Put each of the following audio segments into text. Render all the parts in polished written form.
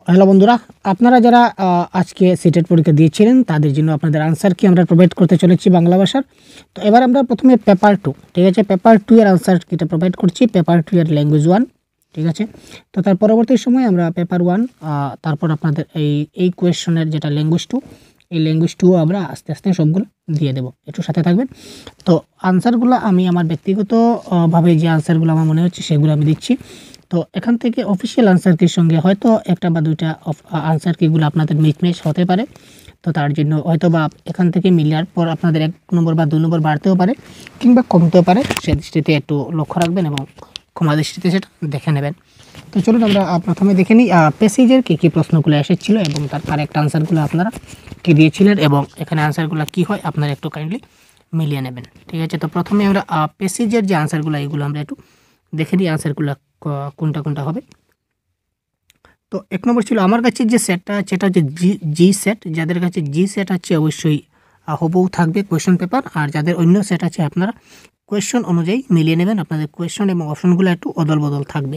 Hello বন্ধুরা, আপনারা যারা আজকে সিটেট পরীক্ষা দিয়েছিলেন তাদের জন্য আপনাদের আনসার কি আমরা প্রোভাইড করতে চলেছি বাংলা ভাষার। তো এবার আমরা প্রথমে পেপার 2, ঠিক আছে, পেপার 2 এর আনসার কিটা প্রোভাইড করছি, পেপার 2 এর ল্যাঙ্গুয়েজ 1, ঠিক আছে। তো তার পরবর্তী সময় আমরা পেপার 1, তারপর আপনাদের এই কোয়েশ্চনের যেটা ল্যাঙ্গুয়েজ 2, এই ল্যাঙ্গুয়েজ 2 আমরা আস্তে আস্তে সবগুলো দিয়ে দেবো, একটু সাথে থাকবেন। তো আনসারগুলো আমি আমার ব্যক্তিগতভাবে যে আনসারগুলো আমার মনে হচ্ছে সেগুলো আমি দিচ্ছি। তো এখান থেকে অফিসিয়াল আনসার কির সঙ্গে হয়তো একটা বা দুইটা আনসার কিগুলো আপনাদের মিসম্যাচ হতে পারে। তো তার জন্য হয়তো বা এখান থেকে মিলার পর আপনাদের 1 নম্বর বা 2 নম্বর বাড়তেও পারে কিংবা কমতেও পারে, সে দৃষ্টিতে একটু লক্ষ্য রাখবেন এবং ক্ষমা দৃষ্টিতে সেটা দেখে নেবেন। তো চলুন আমরা প্রথমে দেখে নিই প্যাসেজের কী প্রশ্নগুলো এসেছিলো এবং তার কারেক্ট আনসারগুলো আপনারা কী দিয়েছিলেন এবং এখানে আনসারগুলো কী হয় আপনারা একটু কাইন্ডলি মিলিয়ে নেবেন, ঠিক আছে। তো প্রথমে আমরা প্যাসেজের যে আনসারগুলো এগুলো আমরা একটু দেখে নিই আনসারগুলো কোনটা কোনটা হবে। তো 1 নম্বর ছিল আমার কাছে যে সেটটা সেটা হচ্ছে জি সেট। যাদের কাছে জি সেট আছে অবশ্যই হুবহু থাকবে কোয়েশ্চন পেপার, আর যাদের অন্য সেট আছে আপনারা কোয়েশ্চন অনুযায়ী মিলিয়ে নেবেন। আপনাদের কোয়েশ্চন এবং অপশনগুলো একটু অদল বদল থাকবে।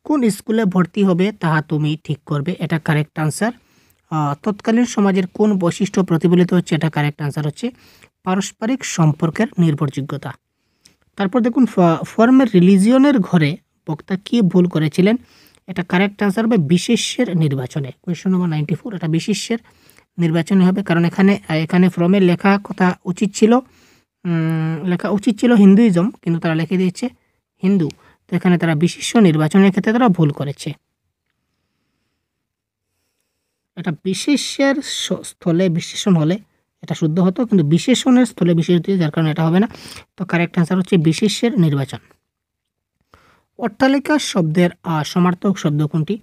কোন স্কুলে ভর্তি হবে তাহা তুমি ঠিক করবে, এটা কারেক্ট আনসার। তৎকালীন সমাজের কোন বৈশিষ্ট্য প্রতিফলিত হচ্ছে, এটা কারেক্ট আনসার হচ্ছে পারস্পরিক সম্পর্কের নির্ভরযোগ্যতা। তারপর দেখুন ফর্মের রিলিজিয়নের ঘরে বক্তা কি ভুল করেছিলেন, এটা কারেক্ট আনসার হবে বিশেষ্যের নির্বাচনে। কোয়েশ্চন নম্বর 94, এটা বিশেষ্যের নির্বাচনে হবে, কারণ এখানে ফর্মের লেখা উচিত ছিল হিন্দুইজম, কিন্তু তারা লিখে দিয়েছে হিন্দু। তো এখানে তারা বিশেষ্য নির্বাচনের ক্ষেত্রে তারা ভুল করেছে। এটা বিশেষ্যের স্থলে বিশেষণ হলে এটা শুদ্ধ হতো, কিন্তু বিশেষণের স্থলে বিশেষ দিয়ে, যার কারণে এটা হবে না। তো কারেক্ট আনসার হচ্ছে বিশেষ্যের নির্বাচন। অট্টালিকা শব্দের সমার্থক শব্দ কোনটি?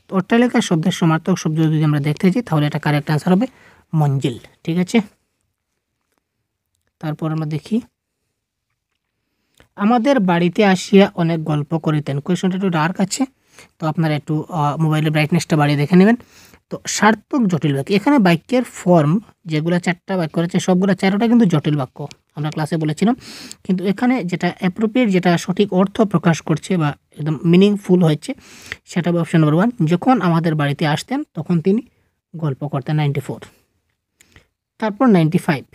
তো অট্টালিকা শব্দের সমার্থক শব্দ যদি আমরা দেখতে যাই তাহলে এটা কারেক্ট আনসার হবে মঞ্জিল, ঠিক আছে। তারপর আমরা দেখি আমাদের বাড়িতে আসিয়া অনেক গল্প করিতেন। কোয়েশনটা একটু ডার্ক আছে, তো আপনারা একটু মোবাইলের ব্রাইটনেসটা বাড়িয়ে দেখে নেবেন। তো সার্থক জটিল বাক্য, এখানে বাক্যের ফর্ম যেগুলো 4টা বাক্য রয়েছে সবগুলো 4টা কিন্তু জটিল বাক্য, আমরা ক্লাসে বলেছিলাম। কিন্তু এখানে যেটা অ্যাপ্রোপ্রিয়েট, যেটা সঠিক অর্থ প্রকাশ করছে বা একদম মিনিংফুল হচ্ছে, সেটা হবে অপশন নম্বর 1, যখন আমাদের বাড়িতে আসতেন তখন তিনি গল্প করতেন। 94। তারপর 95,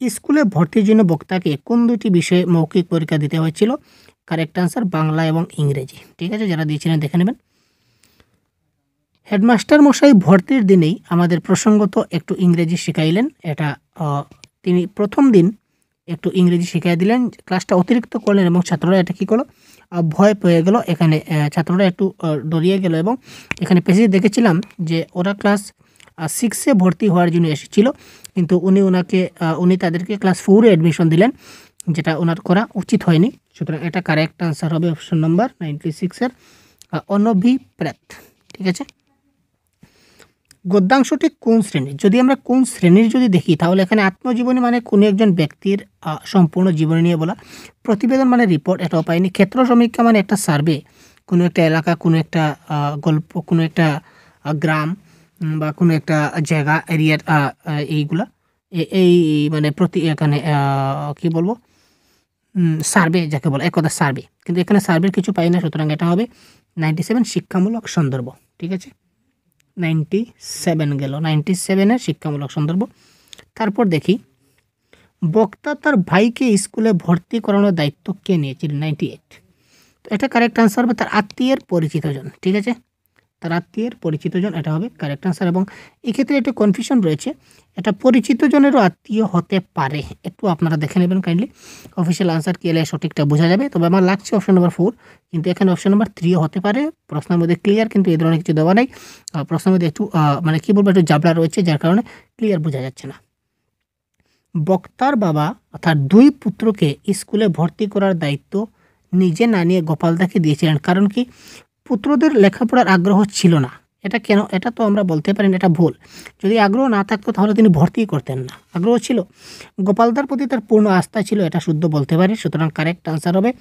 স্কুলে ভর্তির জন্য বক্তাকে কোন 2টি বিষয়ে মৌখিক পরীক্ষা দিতে হয়েছিল? কারেক্ট আনসার বাংলা এবং ইংরেজি, ঠিক আছে। যারা দিয়েছিলেন দেখে নেবেন। হেডমাস্টার মশাই ভর্তির দিনেই আমাদের প্রসঙ্গত একটু ইংরেজি শিখাইলেন, এটা তিনি প্রথম দিন একটু ইংরেজি শিখাই দিলেন, ক্লাসটা অতিরিক্ত করলেন এবং ছাত্ররা এটা কী করলো, ভয় পেয়ে গেল। এখানে ছাত্ররা একটু ডরিয়ে গেল এবং এখানে পেজে দেখেছিলাম যে ওরা ক্লাস 6-এ ভর্তি হওয়ার জন্য এসেছিল, কিন্তু উনি তাদেরকে ক্লাস 4-এ অ্যাডমিশন দিলেন, যেটা ওনার করা উচিত হয়নি। সুতরাং এটা কারেক্ট আনসার হবে অপশন নম্বর 96-এর অনভিপ্রেত, ঠিক আছে। গদ্যাংশটি কোন শ্রেণীর? যদি আমরা কোন শ্রেণীর যদি দেখি তাহলে এখানে আত্মজীবনী মানে কোনো একজন ব্যক্তির সম্পূর্ণ জীবনী নিয়ে বলা, প্রতিবেদন মানে রিপোর্ট, এটাও পাইনি। ক্ষেত্র সমীক্ষা মানে একটা সার্ভে, কোনো একটা এলাকা, কোনো একটা গল্প, কোনো একটা গ্রাম বা কোনো একটা জায়গা এরিয়ার এইগুলা এই মানে এখানে কী বলবো, সার্ভে যাকে বলে, এক কথা সার্ভে, কিন্তু এখানে সার্ভের কিছু পাই না। সুতরাং এটা হবে 97 শিক্ষামূলক সন্দর্ভ, ঠিক আছে। 97 গেল, 97-এর শিক্ষামূলক সন্দর্ভ। তারপর দেখি বক্তা তার ভাইকে স্কুলে ভর্তি করানোর দায়িত্ব কে নিয়েছিলেন? 98। তো এটা কারেক্ট আনসার হবে তার আত্মীয়ের পরিচিতজন, ঠিক আছে, তার আত্মীয়ের পরিচিতজন, এটা হবে কারেক্ট আনসার। এবং এক্ষেত্রে একটু কনফিউশন রয়েছে, এটা পরিচিতজনেরও আত্মীয় হতে পারে, একটু আপনারা দেখে নেবেন কাইন্ডলি। অফিসিয়াল আনসার কি এলে সঠিকটা বোঝা যাবে। তবে আমার লাগছে অপশন নম্বর 4, কিন্তু এখানে অপশন নম্বর 3ও হতে পারে। প্রশ্নের মধ্যে ক্লিয়ার কিন্তু এই ধরনের কিছু দেওয়া নেই, প্রশ্নের মধ্যে একটু মানে কী বলবো, একটু জাবলা রয়েছে, যার কারণে ক্লিয়ার বোঝা যাচ্ছে না। বক্তার বাবা অর্থাৎ 2 পুত্রকে স্কুলে ভর্তি করার দায়িত্ব নিজে না নিয়ে গোপালদাকে দিয়েছিলেন, কারণ কি? পুত্রদের লেখাপড়ার আগ্রহ ছিল না। এটা কেন? এটা তো আমরা বলতে পারি না, এটা ভুল। যদি আগ্রহ না থাকতো তাহলে তিনি ভর্তি করতেন না, আগ্রহ ছিল, গোপালদার প্রতি তার পূর্ণ আস্থা ছিল, এটা শুদ্ধ বলতে পারি। সুতরাং কারেক্ট আনসার হবে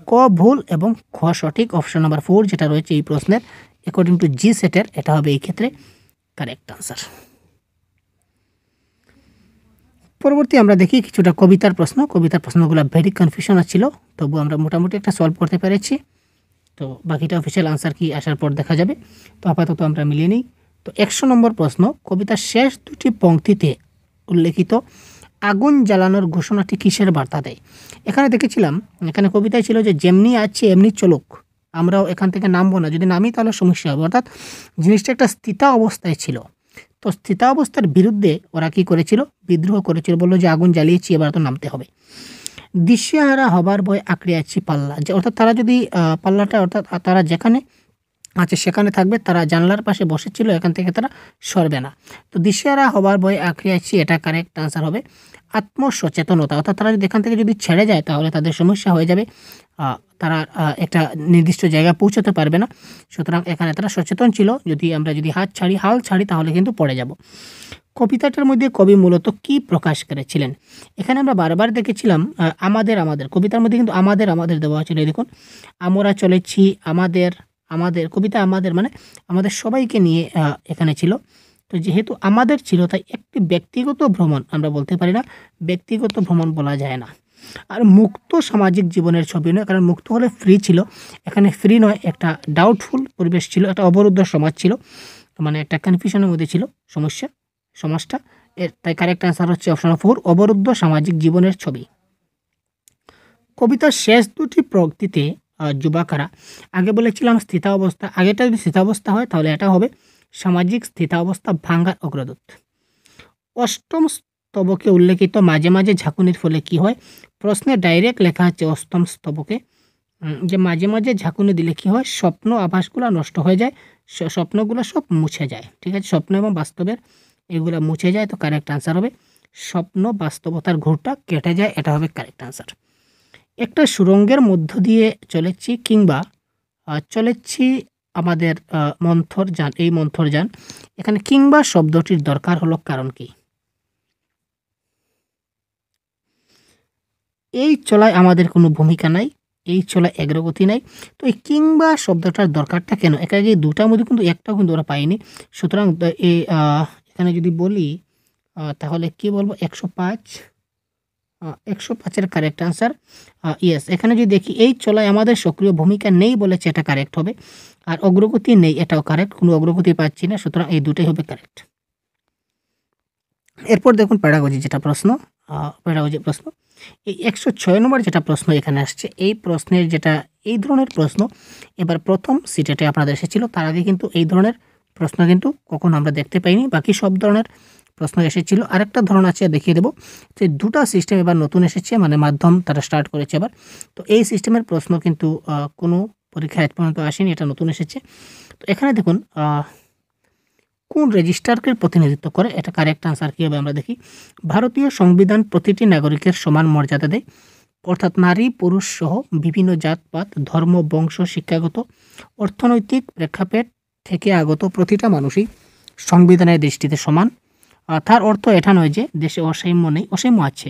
ক ভুল এবং খ সঠিক, অপশন নাম্বার 4 যেটা রয়েছে এই প্রশ্নের অ্যাকর্ডিং টু জি সেটের, এটা হবে এই ক্ষেত্রে কারেক্ট আনসার। পরবর্তী আমরা দেখি কিছুটা কবিতার প্রশ্নগুলো ভেরি কনফিউশন ছিল, তবু আমরা মোটামুটি একটা সলভ করতে পেরেছি। তো তো বাকিটা অফিসিয়াল আনসার কি আসার পর দেখা যাবে। তো আপাতত আমরা মিলিয়ে নিই। তো 100 নম্বর প্রশ্ন, কবিতার শেষ দুটি পংক্তিতে উল্লেখিত আগুন জ্বালানোর ঘোষণাটি কিসের বার্তা দেয়? এখানে দেখেছিলাম, এখানে কবিতায় ছিল যে যেমনি আছে এমনি চলুক, আমরাও এখান থেকে নামবো না, যদি নামি তাহলে সমস্যা হবে। অর্থাৎ জিনিসটা একটা স্থিতা অবস্থায় ছিল। তো স্থিতা অবস্থার বিরুদ্ধে ওরা কী করেছিল? বিদ্রোহ করেছিল, বললো যে আগুন জ্বালিয়েছি, এবার তো নামতে হবে। দিশেহারা হবার ভয় আঁকড়ে আছি পাল্লা, যে অর্থাৎ তারা যদি পাল্লাটা অর্থাৎ তারা যেখানে আছে সেখানে থাকবে, তারা জানলার পাশে বসেছিল, এখান থেকে তারা সরবে না। তো দিশেহারা হবার ভয় আঁকড়ে আছি, এটা কারেক্ট আনসার হবে। আত্মসচেতনতা, অর্থাৎ তারা যদি এখান থেকে যদি ছেড়ে যায় তাহলে তাদের সমস্যা হয়ে যাবে, তারা একটা নির্দিষ্ট জায়গায় পৌঁছতে পারবে না। সুতরাং এখানে তারা সচেতন ছিল, আমরা যদি হাল ছাড়ি তাহলে কিন্তু পড়ে যাব। কবিতাটার মধ্যে কবি মূলত কি প্রকাশ করেছিলেন? এখানে আমরা বারবার দেখেছিলাম আমাদের কবিতার মধ্যে কিন্তু আমাদের দেওয়া হয়েছিল। দেখুন, আমরা চলেছি, আমাদের কবিতা আমাদের মানে আমাদের সবাইকে নিয়ে এখানে ছিল। তো যেহেতু আমাদের ছিল, তাই একটি ব্যক্তিগত ভ্রমণ আমরা বলতে পারি না, ব্যক্তিগত ভ্রমণ বলা যায় না। আর মুক্ত সামাজিক জীবনের ছবি নয়, কারণ মুক্ত হলে ফ্রি ছিল, এখানে ফ্রি নয়, একটা ডাউটফুল পরিবেশ ছিল, একটা অবরুদ্ধ সমাজ ছিল, মানে একটা কনফিউশনের মধ্যে ছিল সমাজটা। তাই কারেক্ট আনসার হচ্ছে অপশন 4, অবরুদ্ধ সামাজিক জীবনের ছবি। কবিতার শেষ দুটি পংক্তিতে যুবাকারা, আগে বলেছিলাম স্থিতাবস্থা, আগেটা যদি স্থিতাবস্থা হয় তাহলে এটা হবে সামাজিক স্থিতাবস্থা ভাঙ্গার অগ্রদূত। অষ্টম স্তবকে উল্লেখিত মাঝে মাঝে ঝাঁকুনির ফলে কি হয়? প্রশ্নে ডাইরেক্ট লেখা আছে অষ্টম স্তবকে যে মাঝে মাঝে ঝাঁকুনি দিলে কি হয়? স্বপ্ন আভাসগুলো নষ্ট হয়ে যায়, স্বপ্নগুলো সব মুছে যায়। ঠিক আছে, স্বপ্ন এবং বাস্তবের এগুলো মুছে যায়। তো কারেক্ট আনসার হবে স্বপ্ন বাস্তবতার ঘোরটা কেটে যায়, এটা হবে কারেক্ট আনসার। একটা সুরঙ্গের মধ্য দিয়ে চলেছি চলেছি আমাদের মন্থর যান, এই মন্থর যান, এখানে কিংবা শব্দটির দরকার হলো কারণ কি? এই চলায় আমাদের কোনো ভূমিকা নাই, এই চলায় অগ্রগতি নাই। তো এই কিংবা শব্দটার দরকারটা কেন? এখানে দুটার মধ্যে কিন্তু একটাও কিন্তু ওরা পায়নি। সুতরাং এখানে যদি বলি তাহলে কি বলবো? 105 কারেক্ট আনসার ইয়েস। এখানে যদি দেখি এই চলায় আমাদের সক্রিয় ভূমিকা নেই বলেছে, এটা কারেক্ট হবে। আর অগ্রগতি নেই, এটাও কারেক্ট, কোনো অগ্রগতি পাচ্ছি না, সুতরাং এই দুটোই হবে কারেক্ট। এরপর দেখুন প্যাডাগজি প্রশ্ন, এই 106 নম্বর যেটা প্রশ্ন এখানে আসছে, এই প্রশ্নের এই ধরনের প্রশ্ন এবার প্রথম সিটেটে আপনাদের এসেছিল। তার আগে কিন্তু এই ধরনের প্রশ্ন কিন্তু কখনো আমরা দেখতে পাইনি, বাকি সব ধরনের প্রশ্ন এসেছিল। আরেকটা ধরন আছে, দেখিয়ে দেবো, যে দুটা সিস্টেম এবার নতুন এসেছে, মানে মাধ্যম তারা স্টার্ট করেছে এবার। তো এই সিস্টেমের প্রশ্ন কিন্তু কোনো পরীক্ষা আজ পর্যন্ত আসেনি, এটা নতুন এসেছে। তো এখানে দেখুন কোন রেজিস্টারকে প্রতিনিধিত্ব করে? এটা কারেক্ট আনসার কী হবে আমরা দেখি। ভারতীয় সংবিধান প্রতিটি নাগরিকের সমান মর্যাদা দেয়, অর্থাৎ নারী পুরুষ সহ বিভিন্ন জাতপাত ধর্ম বংশ শিক্ষাগত অর্থনৈতিক প্রেক্ষাপট থেকে আগত প্রতিটা মানুষই সংবিধানের দৃষ্টিতে সমান। তার অর্থ এটা নয় যে দেশে অসাম্য নেই, অসাম্য আছে,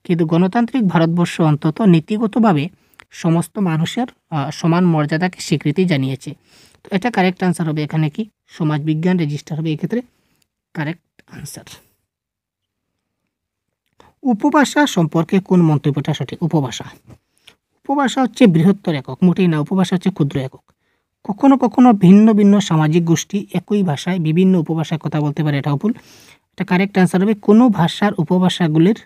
কিন্তু গণতান্ত্রিক ভারতবর্ষ অন্তত নীতিগতভাবে সমস্ত মানুষের সমান মর্যাদাকে স্বীকৃতি জানিয়েছে। তো এটা কারেক্ট আনসার হবে এখানে কি? সমাজবিজ্ঞান রেজিস্টার হবে এক্ষেত্রে কারেক্ট আনসার। উপভাষা সম্পর্কে কোন মন্তব্যটা সঠিক? উপভাষা হচ্ছে বৃহত্তর একক, মোটেই না, উপভাষা হচ্ছে ক্ষুদ্র একক। কখনো কখনো ভিন্ন ভিন্ন সামাজিক গোষ্ঠী একই ভাষায় বিভিন্ন উপভাষায় কথা বলতে পারে, এটাও ভুল। এটা কারেক্ট আনসার হবে কোনো ভাষার উপভাষাগুলির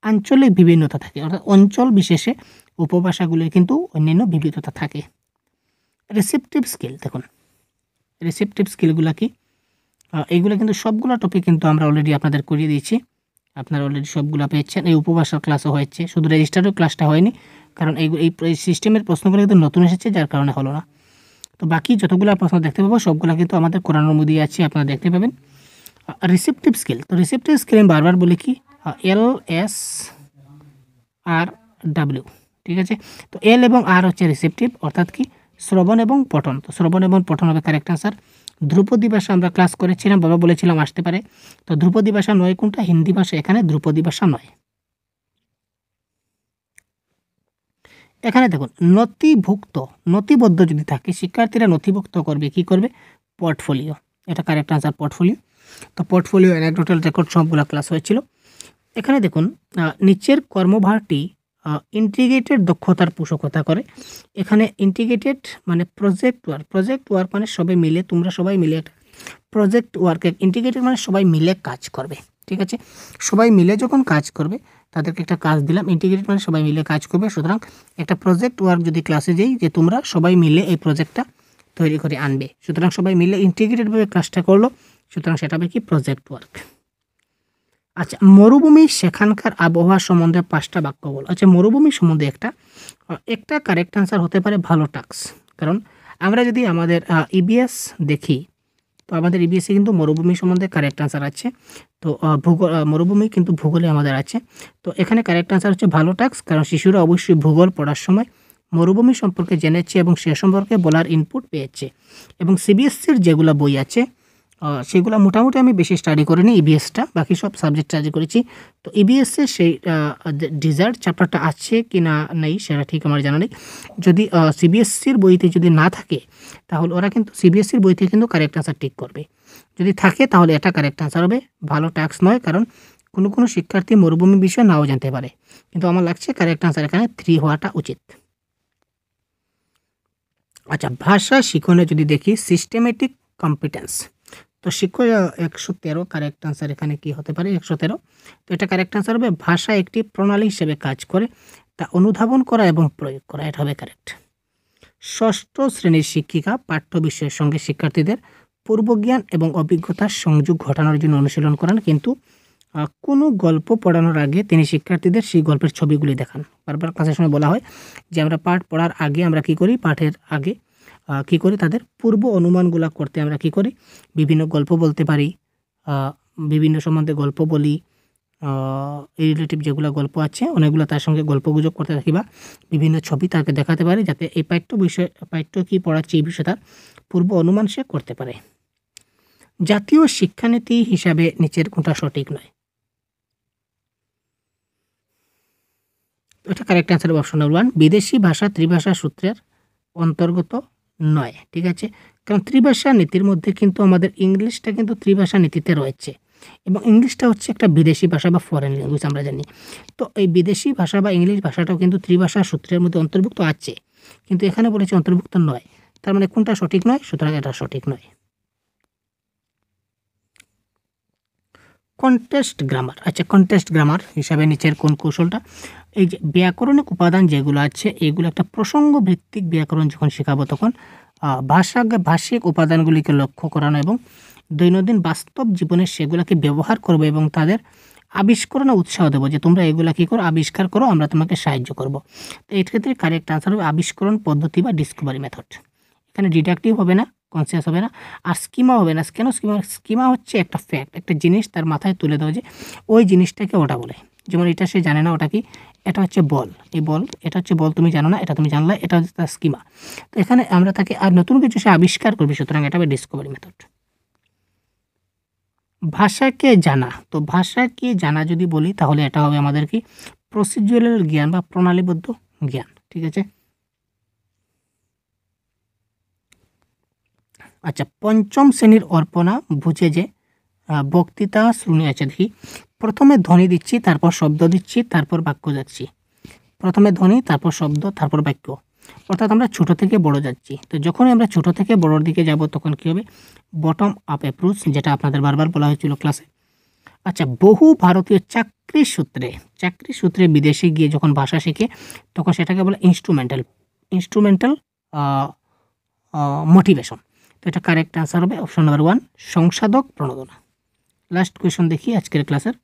আঞ্চলিক বিভিন্নতা থাকে, অর্থাৎ অঞ্চল বিশেষে উপভাষাগুলির কিন্তু অন্যান্য বিবিধতা থাকে। রিসেপটিভ স্কিল, দেখুন রিসেপটিভ স্কিলগুলো কি? এইগুলো কিন্তু সবগুলো টপিক কিন্তু আমরা অলরেডি আপনাদের করিয়ে দিয়েছি, আপনারা অলরেডি সবগুলো পেয়েছেন। এই উপভাষার ক্লাসও হয়েছে, শুধু রেজিস্টারের ক্লাসটা হয়নি, কারণ এই সিস্টেমের প্রশ্নগুলো কিন্তু নতুন এসেছে, যার কারণে হলো না। তো বাকি যতগুলো প্রশ্ন দেখতে পাবো সবগুলো কিন্তু আমাদের কোরআনের মধ্যে আছে, আপনারা দেখতে পাবেন। রিসেপটিভ স্কিল, তো রিসেপটিভ স্কিল আমি বারবার বলি কি LSRW, ঠিক আছে। তো এল এবং আর হচ্ছে রিসেপটিভ, অর্থাৎ কি শ্রবণ এবং পঠন। তো শ্রবণ এবং পঠন হবে কারেক্ট আনসার। ধ্রুপদী ভাষা আমরা ক্লাস করেছিলাম, বাবা বলেছিলাম আসতে পারে। তো ধ্রুপদী ভাষা নয় কোনটা? হিন্দি ভাষা, এখানে ধ্রুপদী ভাষা নয়। এখানে দেখুন নথিবদ্ধ যদি থাকে, শিক্ষার্থীরা নথিভুক্ত করবে কি করবে? পোর্টফোলিও, এটা কারেক্ট আনসার পোর্টফোলিও। তো পোর্টফোলিও অ্যানেকডোটাল রেকর্ড সবগুলো ক্লাস হয়েছিল। এখানে দেখুন নিচের কর্মভারটি ইন্টিগ্রেটেড দক্ষতার পোষকতা করে। এখানে ইন্টিগ্রেটেড মানে প্রজেক্ট ওয়ার্ক মানে সবাই মিলে, তোমরা সবাই মিলে একটা প্রজেক্ট ওয়ার্কে, ইন্টিগ্রেটেড মানে সবাই মিলে কাজ করবে, ঠিক আছে। সবাই মিলে যখন কাজ করবে তাদেরকে একটা কাজ দিলাম, ইন্টিগ্রেটেড মানে সবাই মিলে কাজ করবে। সুতরাং একটা প্রজেক্ট ওয়ার্ক যদি ক্লাসে যাই যে তোমরা সবাই মিলে এই প্রজেক্টটা তৈরি করে আনবে, সুতরাং সবাই মিলে ইন্টিগ্রেটেডভাবে কাজটা করলো, সুতরাং সেটা হবে কি প্রজেক্ট ওয়ার্ক। আচ্ছা, মরুভূমি সেখানকার আবহাওয়া সম্বন্ধে 5টা বাক্য বল। আচ্ছা, মরুভূমি সম্বন্ধে একটা কারেক্ট আনসার হতে পারে ভালো টাস্ক। কারণ আমরা যদি আমাদের ইবিএস দেখি তো আমাদের ইবিএসে কিন্তু মরুভূমি সম্বন্ধে কারেক্ট আনসার আছে। তো ভূগোল, মরুভূমি কিন্তু ভূগোলে আমাদের আছে। তো এখানে কারেক্ট আনসার হচ্ছে ভালো টাস্ক, কারণ শিশুরা অবশ্যই ভূগোল পড়ার সময় মরুভূমি সম্পর্কে জেনেছে এবং সে সম্পর্কে বলার ইনপুট পেয়েছে। এবং সিবিএসসির যেগুলো বই আছে সেগুলো মোটামুটি আমি বেশি স্টাডি করিনি, ইবিএসটা, বাকি সব সাবজেক্ট স্টাডি করেছি। তো ইবিএসে সেই ডিজার্ট চ্যাপ্টারটা আছে কি না নেই সেটা ঠিক আমার জানা নেই। যদি সিবিএসসির বইতে যদি না থাকে তাহলে ওরা কিন্তু সিবিএসসির বইতে কিন্তু কারেক্ট আনসার ঠিক করবে। যদি থাকে তাহলে এটা কারেক্ট আনসার হবে, ভালো টাস্ক নয়, কারণ কোনো শিক্ষার্থী মরুভূমি বিষয় নাও জানতে পারে। কিন্তু আমার লাগছে কারেক্ট আনসার এখানে 3 হওয়াটা উচিত। আচ্ছা, ভাষা শিখনে যদি দেখি সিস্টেমেটিক কম্পিটেন্স, তো শিক্ষক 113 কারেক্ট আনসার এখানে কি হতে পারে 113। তো এটা কারেক্ট আনসার হবে ভাষা একটি প্রণালী হিসেবে কাজ করে, তা অনুধাবন করা এবং প্রয়োগ করা, এটা হবে কারেক্ট। 6ষ্ঠ শ্রেণীর শিক্ষিকা পাঠ্য বিষয়ের সঙ্গে শিক্ষার্থীদের পূর্বজ্ঞান এবং অভিজ্ঞতার সংযোগ ঘটানোর জন্য অনুশীলন করান, কিন্তু কোনো গল্প পড়ানোর আগে তিনি শিক্ষার্থীদের সেই গল্পের ছবিগুলি দেখান। বারবার ক্লাসের সময় বলা হয় যে আমরা পাঠ পড়ার আগে আমরা কী করি, পাঠের আগে কী করি, তাদের পূর্ব অনুমানগুলো করতে আমরা কী করি, বিভিন্ন গল্প বলতে পারি, বিভিন্ন সম্বন্ধে গল্প বলি, এই রিলেটিভ যেগুলো গল্প আছে অনেকগুলো তার সঙ্গে গল্পগুজব করতে থাকি, বা বিভিন্ন ছবি তাকে দেখাতে পারি, যাতে এই পাঠ্য কী পড়াচ্ছে এই বিষয়ে তার পূর্ব অনুমান সে করতে পারে। জাতীয় শিক্ষানীতি হিসাবে নিচের কোনটা সঠিক নয়? এটা কারেক্ট অ্যান্সার অপশন নাম্বার 1, বিদেশি ভাষা ত্রিভাষা সূত্রের অন্তর্গত নয়, ঠিক আছে। কারণ ত্রিভাষা নীতির মধ্যে কিন্তু আমাদের ইংলিশটা কিন্তু ত্রিভাষা নীতিতে রয়েছে, এবং ইংলিশটা হচ্ছে একটা বিদেশি ভাষা বা ফরেন ল্যাঙ্গুয়েজ আমরা জানি। তো এই বিদেশি ভাষা বা ইংলিশ ভাষাটাও কিন্তু ত্রিভাষা সূত্রের মধ্যে অন্তর্ভুক্ত আছে, কিন্তু এখানে বলেছে অন্তর্ভুক্ত নয়, তার মানে কোনটা সঠিক নয়, সুতরাং এটা সঠিক নয়। কন্টেক্সট গ্রামার, আচ্ছা কন্টেক্সট গ্রামার হিসাবে নিচের কোন কৌশলটা, এই যে ব্যাকরণিক উপাদান যেগুলো আছে এগুলো একটা প্রসঙ্গ ভিত্তিক ব্যাকরণ যখন শেখাবো তখন ভাষিক উপাদানগুলিকে লক্ষ্য করানো এবং দৈনন্দিন বাস্তব জীবনে সেগুলোকে ব্যবহার করবো এবং তাদের আবিষ্করণে উৎসাহ দেবো যে তোমরা এগুলা কী করো, আবিষ্কার করো, আমরা তোমাকে সাহায্য করব। তো এই ক্ষেত্রে কারেক্ট আনসার হবে আবিষ্করণ পদ্ধতি বা ডিসকভারি মেথড। এখানে ডিডাক্টিভ হবে না, কনসিয়াস হবে না, আর স্কিমা হবে না। কেন স্কিমা হচ্ছে একটা ফ্যাক্ট, একটা জিনিস তার মাথায় তুলে দেওয়া যে ওই জিনিসটাকে ওটা বলে। যেমন এটা সে জানে না ওটা কি, এটা হচ্ছে বল, এই বল, এটা হচ্ছে বল, তুমি জানো না, এটা তুমি জানলে, এটা হচ্ছে তার স্কিমা। তো এখানে আমরা তাকে আর নতুন কিছু সে আবিষ্কার করবে, সুতরাং এটা হবে ডিসকভারি মেথড। ভাষাকে জানা, তো ভাষাকে জানা যদি বলি তাহলে এটা হবে আমাদের কি প্রসিডিউরাল জ্ঞান বা প্রণালীবদ্ধ জ্ঞান, ঠিক আছে। আচ্ছা, 5ম শ্রেণীর অর্পণা বুঝে যে বক্তৃতা শুনে আছে দেখি, প্রথমে ধ্বনি দিচ্ছি, তারপর শব্দ দিচ্ছি, তারপর বাক্য যাচ্ছি। প্রথমে ধ্বনি, তারপর শব্দ, তারপর বাক্য, অর্থাৎ আমরা ছোট থেকে বড় যাচ্ছি। তো যখনই আমরা ছোট থেকে বড়োর দিকে যাব তখন কী হবে, বটম আপ অ্যাপ্রোচ, যেটা আপনাদের বারবার বলা হয়েছিল ক্লাসে। আচ্ছা, বহু ভারতীয় চাকরি সূত্রে বিদেশে গিয়ে যখন ভাষা শেখে তখন সেটাকে বলে ইনস্ট্রুমেন্টাল মোটিভেশন। তো এটা কারেক্ট আনসার হবে অপশন নাম্বার 1, সংসাধক প্রণোদনা। লাস্ট কোয়েশন দেখি আজকের ক্লাসের।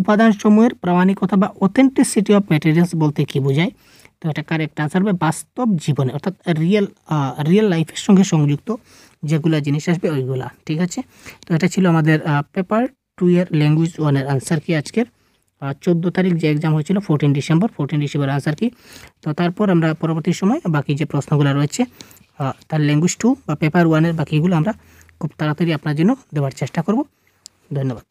উপাদানসমূহের প্রামাণিকতা বা অথেন্টিসিটি অফ ম্যাটেরিয়ালস বলতে কী বোঝায়? তো এটা কারেক্ট আনসার হবে বাস্তব জীবনে, অর্থাৎ রিয়েল লাইফের সঙ্গে সংযুক্ত যেগুলো জিনিস আসবে ওইগুলা, ঠিক আছে। তো এটা ছিল আমাদের পেপার 2 এর ল্যাঙ্গুয়েজ 1 এর আনসার কি আজকের 14 তারিখ যে এক্সাম হয়েছিল 14 ডিসেম্বর আনসার কি। তো তারপর আমরা পরবর্তী সময় বাকি যে প্রশ্নগুলো রয়েছে তার ল্যাঙ্গুয়েজ 2 বা পেপার 1 এর বাকিগুলো আমরা খুব তাড়াতাড়ি আপনার জন্য দেওয়ার চেষ্টা করব। ধন্যবাদ।